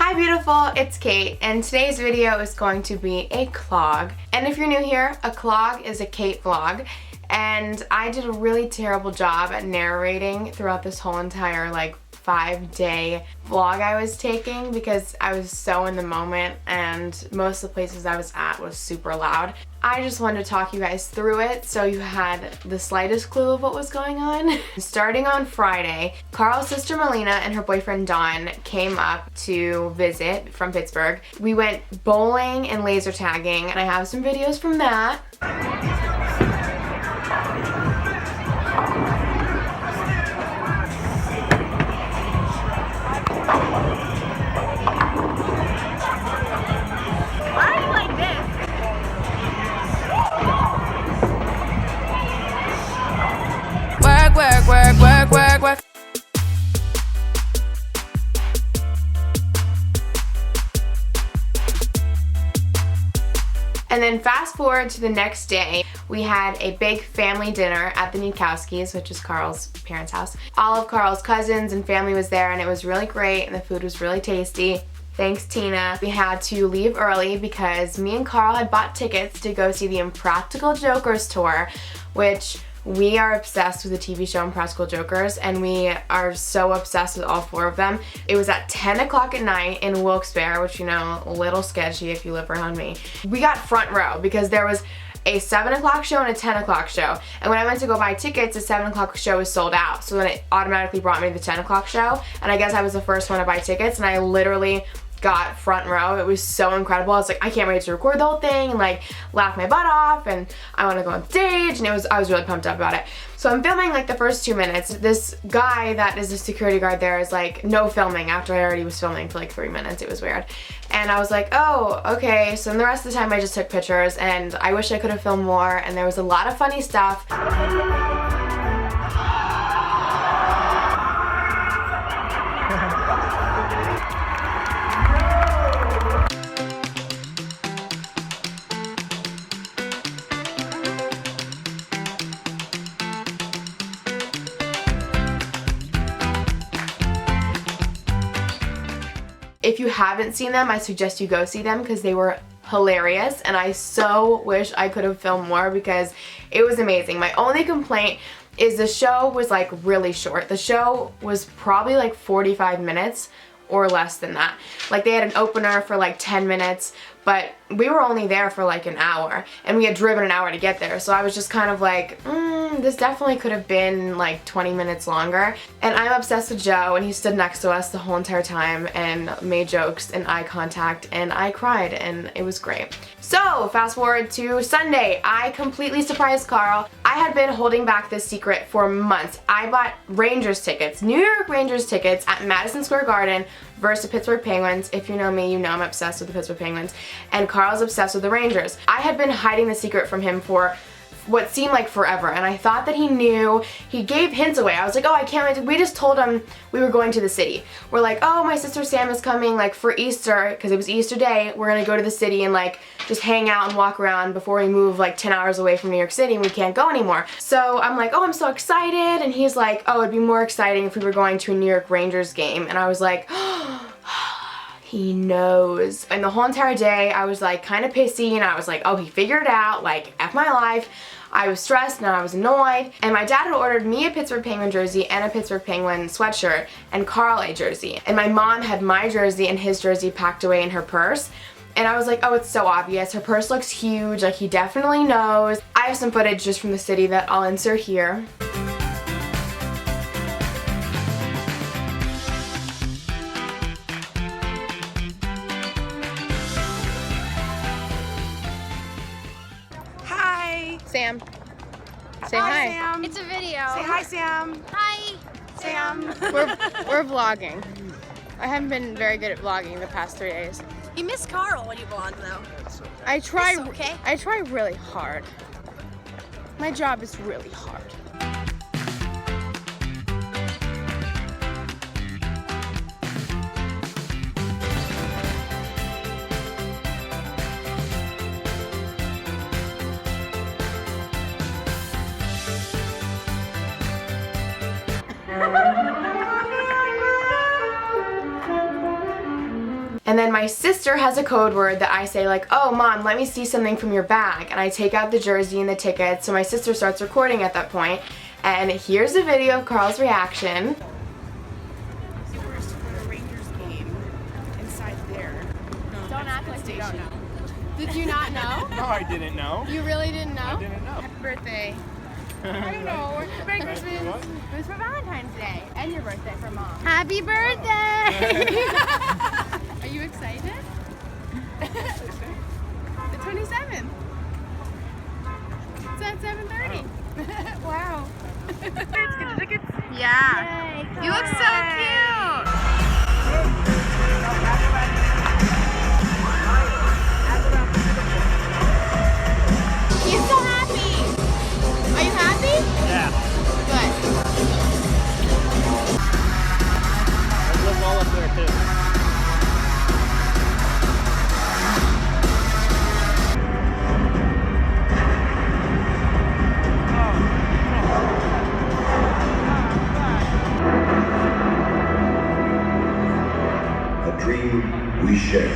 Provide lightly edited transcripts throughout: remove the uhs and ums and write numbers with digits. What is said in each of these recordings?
Hi beautiful, it's Kate, and today's video is going to be a Klog. And if you're new here, a Klog is a Kate vlog, and I did a really terrible job at narrating throughout this whole entire 5-day vlog I was taking because I was so in the moment and most of the places I was at was super loud. I just wanted to talk you guys through it so you had the slightest clue of what was going on. Starting on Friday, Carl's sister Melina and her boyfriend Don came up to visit from Pittsburgh. We went bowling and laser tagging, and I have some videos from that. Work. And then fast forward to the next day, we had a big family dinner at the Nikowskis, which is Carl's parents' house. All of Carl's cousins and family was there, and it was really great, and the food was really tasty. Thanks, Tina. We had to leave early because me and Carl had bought tickets to go see the Impractical Jokers tour, which we are obsessed with the TV show Impractical Jokers, and we are so obsessed with all four of them. It was at 10 o'clock at night in Wilkes-Barre, which, you know, a little sketchy if you live around me. We got front row because there was a 7 o'clock show and a 10 o'clock show. And when I went to go buy tickets, the 7 o'clock show was sold out. So then it automatically brought me to the 10 o'clock show. And I guess I was the first one to buy tickets, and I literally got front row. It was so incredible. I was like, I can't wait to record the whole thing and laugh my butt off, and I want to go on stage, and I was really pumped up about it. So I'm filming the first 2 minutes. This guy that is the security guard there is like, no filming, after I already was filming for 3 minutes. It was weird. And I was like, oh, okay. So then the rest of the time I just took pictures, and I wish I could have filmed more, and there was a lot of funny stuff. If you haven't seen them, I suggest you go see them because they were hilarious, and I so wish I could have filmed more because it was amazing. My only complaint is the show was really short. The show was probably 45 minutes or less than that. They had an opener for 10 minutes, but we were only there for an hour, and we had driven an hour to get there, so I was just kind of this definitely could have been 20 minutes longer. And I'm obsessed with Joe, and he stood next to us the whole entire time and made jokes and eye contact, and I cried, and it was great. So fast forward to Sunday, I completely surprised Carl. I had been holding back this secret for months. I bought Rangers tickets, New York Rangers tickets at Madison Square Garden versus the Pittsburgh Penguins. If you know me, you know I'm obsessed with the Pittsburgh Penguins, and Carl's obsessed with the Rangers. I had been hiding the secret from him for what seemed like forever, and I thought that he knew. He gave hints away. I was like, oh, I can't wait. We just told him we were going to the city. We're like, oh, my sister Sam is coming for Easter, because it was Easter Day. We're gonna go to the city and just hang out and walk around before we move 10 hours away from New York City and we can't go anymore. So I'm like, oh, I'm so excited, and he's like, oh, it'd be more exciting if we were going to a New York Rangers game. And I was like, oh, he knows. And the whole entire day I was kind of pissy, and I was like, oh, he figured it out, F my life. I was stressed and I was annoyed, and my dad had ordered me a Pittsburgh Penguin jersey and a Pittsburgh Penguin sweatshirt, and Carl a jersey. And my mom had my jersey and his jersey packed away in her purse. And I was like, oh, it's so obvious. Her purse looks huge, he definitely knows. I have some footage just from the city that I'll insert here. Sam, say hi. Sam. It's a video. Say hi, Sam. Hi, Sam. We're vlogging. I haven't been very good at vlogging the past 3 days. You miss Carl when you vlog, though. I try. It's okay. I try really hard. My job is really hard. And then my sister has a code word that I say like, oh mom, let me see something from your bag. And I take out the jersey and the tickets, so my sister starts recording at that point. And here's a video of Carl's reaction. Don't act like you don't know. Did you not know? No, I didn't know. You really didn't know? I didn't know. Happy birthday. I don't know. Merry Christmas. It was for Valentine's Day. And your birthday for Mom. Happy birthday! Are you excited? The 27th. It's at 7:30. Wow. Get the tickets. Yeah. Yay, you look so cute. He's so happy. Are you happy? Yeah. Good. I live all up there too. A dream we share.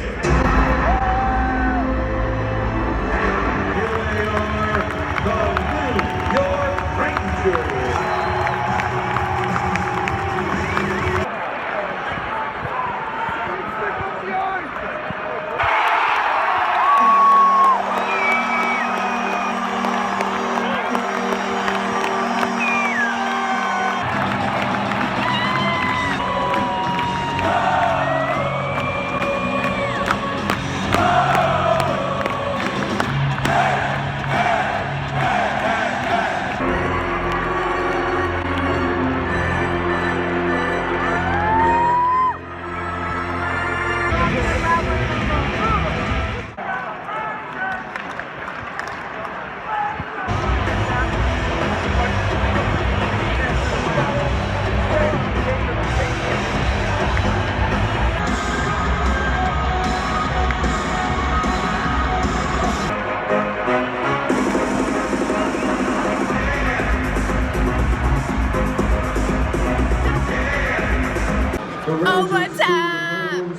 Overtime!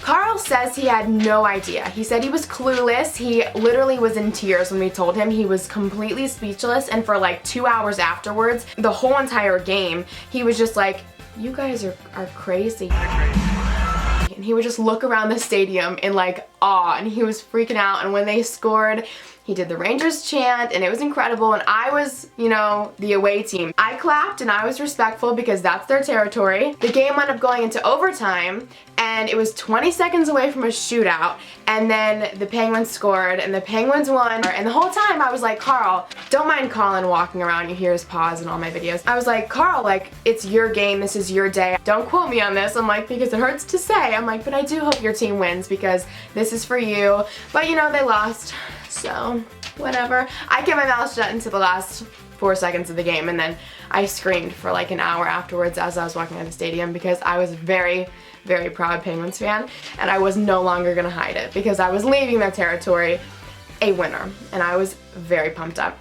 Carl says he had no idea. He said he was clueless. He literally was in tears when we told him. He was completely speechless, and for like 2 hours afterwards, the whole entire game, he was just like, you guys are crazy. And he would just look around the stadium in like awe, and he was freaking out. And when they scored, he did the Rangers chant, and it was incredible. And I was, you know, the away team. I clapped and I was respectful because that's their territory. The game wound up going into overtime, and it was 20 seconds away from a shootout. And then the Penguins scored, and the Penguins won. And the whole time I was like, Carl, don't mind Colin walking around. You hear his pause in all my videos. I was like, Carl, like, it's your game. This is your day. Don't quote me on this. I'm like, because it hurts to say. I'm like, but I do hope your team wins because this is for you. But you know, they lost. So, whatever. I kept my mouth shut until the last 4 seconds of the game, and then I screamed for like an hour afterwards as I was walking out of the stadium because I was very, very proud Penguins fan, and I was no longer gonna hide it because I was leaving their territory a winner, and I was very pumped up.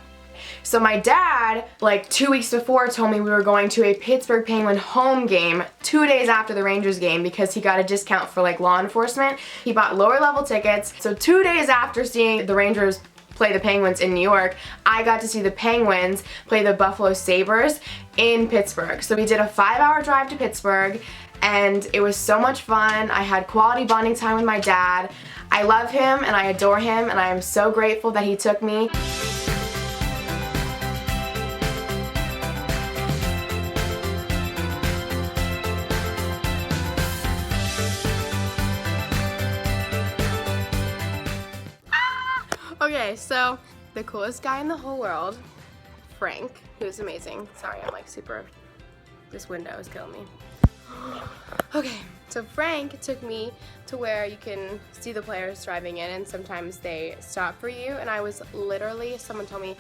So my dad, like 2 weeks before, told me we were going to a Pittsburgh Penguin home game 2 days after the Rangers game because he got a discount for like law enforcement. He bought lower level tickets. So 2 days after seeing the Rangers play the Penguins in New York, I got to see the Penguins play the Buffalo Sabres in Pittsburgh. So we did a 5-hour drive to Pittsburgh, and it was so much fun. I had quality bonding time with my dad. I love him and I adore him, and I am so grateful that he took me. Okay, so the coolest guy in the whole world, Frank, who's amazing. Sorry, I'm like super, this window is killing me. Okay, so Frank took me to where you can see the players driving in, and sometimes they stop for you, and I was literally, someone told me,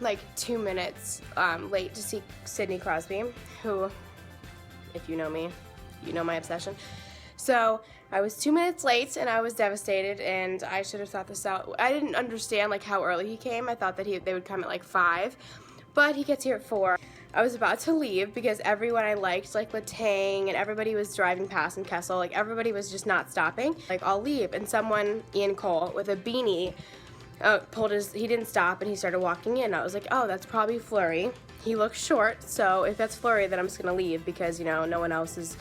like 2 minutes late to see Sidney Crosby, who, if you know me, you know my obsession. So I was 2 minutes late and I was devastated, and I should have thought this out. I didn't understand like how early he came. I thought that they would come at like 5, but he gets here at 4. I was about to leave because everyone I liked, like Latang and everybody was driving past in Kessel, like everybody was just not stopping. Like, I'll leave, and someone, Ian Cole, with a beanie, he didn't stop and he started walking in. I was like, oh, that's probably Flurry. He looks short, so if that's Flurry, then I'm just gonna leave because, you know, no one else is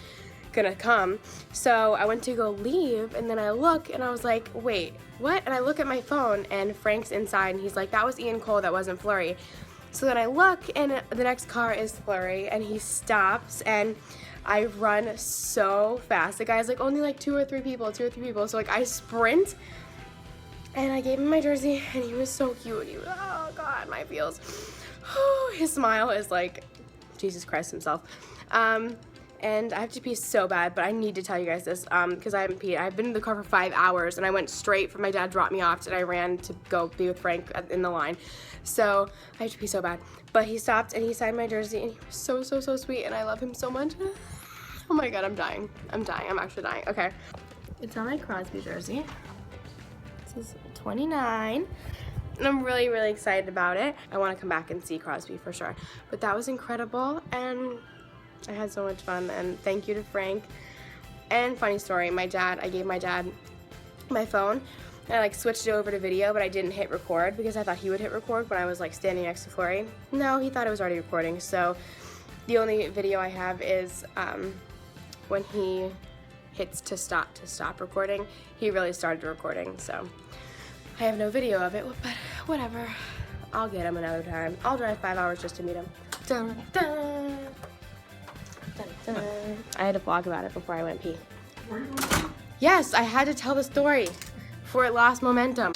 gonna come. So I went to go leave, and then I look and I was like, wait, what? And I look at my phone and Frank's inside and he's like, that was Ian Cole, that wasn't Flurry. So then I look and the next car is Flurry, and he stops, and I run so fast. The guy's like, only like 2 or 3 people. So like I sprint and I gave him my jersey, and he was so cute. He was, oh God, my feels. His smile is like Jesus Christ himself. And I have to pee so bad, but I need to tell you guys this because I haven't peed. I've been in the car for 5 hours, and I went straight from my dad dropped me off, and I ran to go be with Frank in the line. So I have to pee so bad. But he stopped and he signed my jersey, and he was so, so, so sweet, and I love him so much. Oh my God, I'm dying. I'm actually dying. Okay. It's on my Crosby jersey. This is 29. And I'm really, really excited about it. I want to come back and see Crosby for sure. But that was incredible, and I had so much fun, and thank you to Frank. And funny story, I gave my dad my phone, and I like switched it over to video, but I didn't hit record because I thought he would hit record when I was like standing next to Flurry. No, he thought it was already recording, so the only video I have is when he hits to stop recording. He really started recording, so I have no video of it, but whatever. I'll get him another time. I'll drive 5 hours just to meet him. Dun, dun. Dun, dun. I had to vlog about it before I went pee. Yes, I had to tell the story before it lost momentum.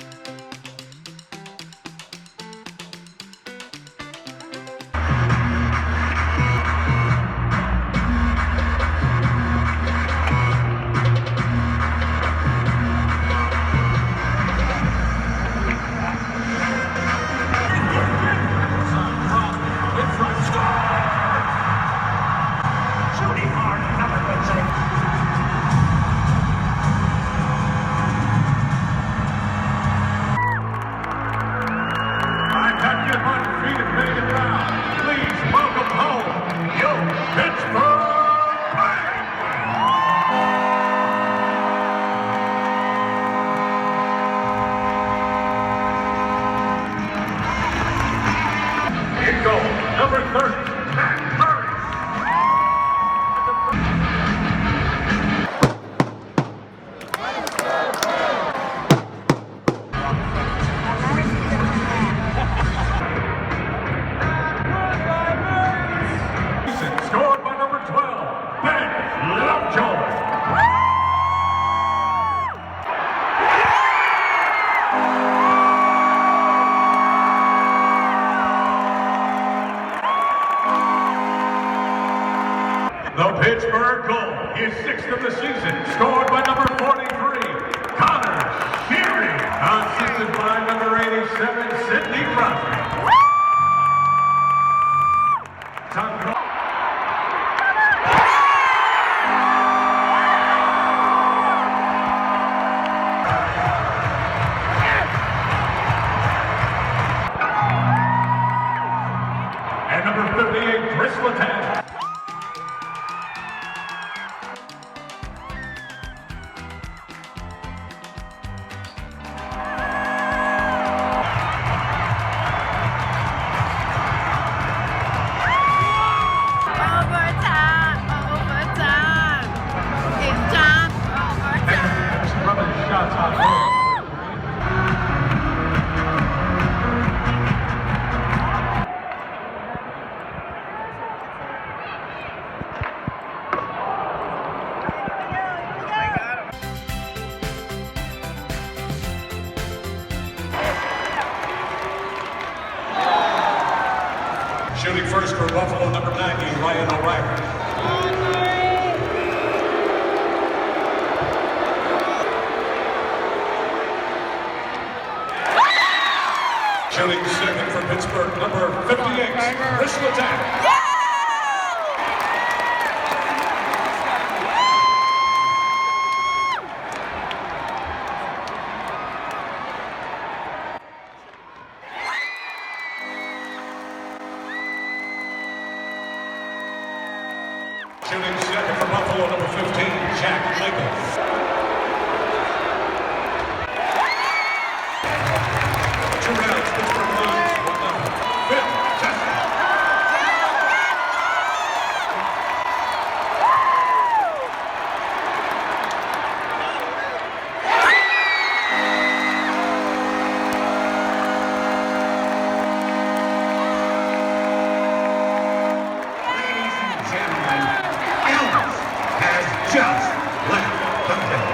The Pittsburgh goal, his 6th of the season, scored by number 43, Connor Sheary, assisted by number 87, Sidney Crosby. And number 58, Chris Latang. Shooting first for Buffalo, number 90, Ryan O'Reilly. Shooting second for Pittsburgh, number 58, Chris Latang. Shooting second for Buffalo, number 15, Jack Michaels. 2 rounds, Pittsburgh leads 1-0. Fifth, Tesla. Ladies and gentlemen, Elvis has just left the building.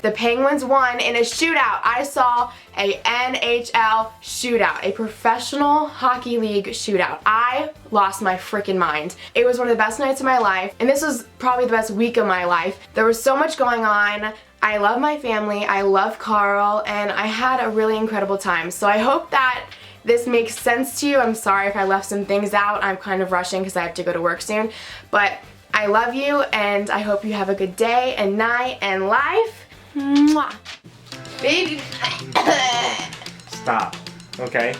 The Penguins won in a shootout. I saw a NHL shootout, a professional hockey league shootout. I lost my freaking mind. It was one of the best nights of my life, and this was probably the best week of my life. There was so much going on. I love my family, I love Carl, and I had a really incredible time. So I hope that this makes sense to you. I'm sorry if I left some things out. I'm kind of rushing because I have to go to work soon. But I love you, and I hope you have a good day and night and life. Mwah. Baby. Stop. Okay.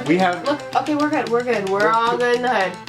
We have. Look, okay, we're good. We're good. We're all good in the hood.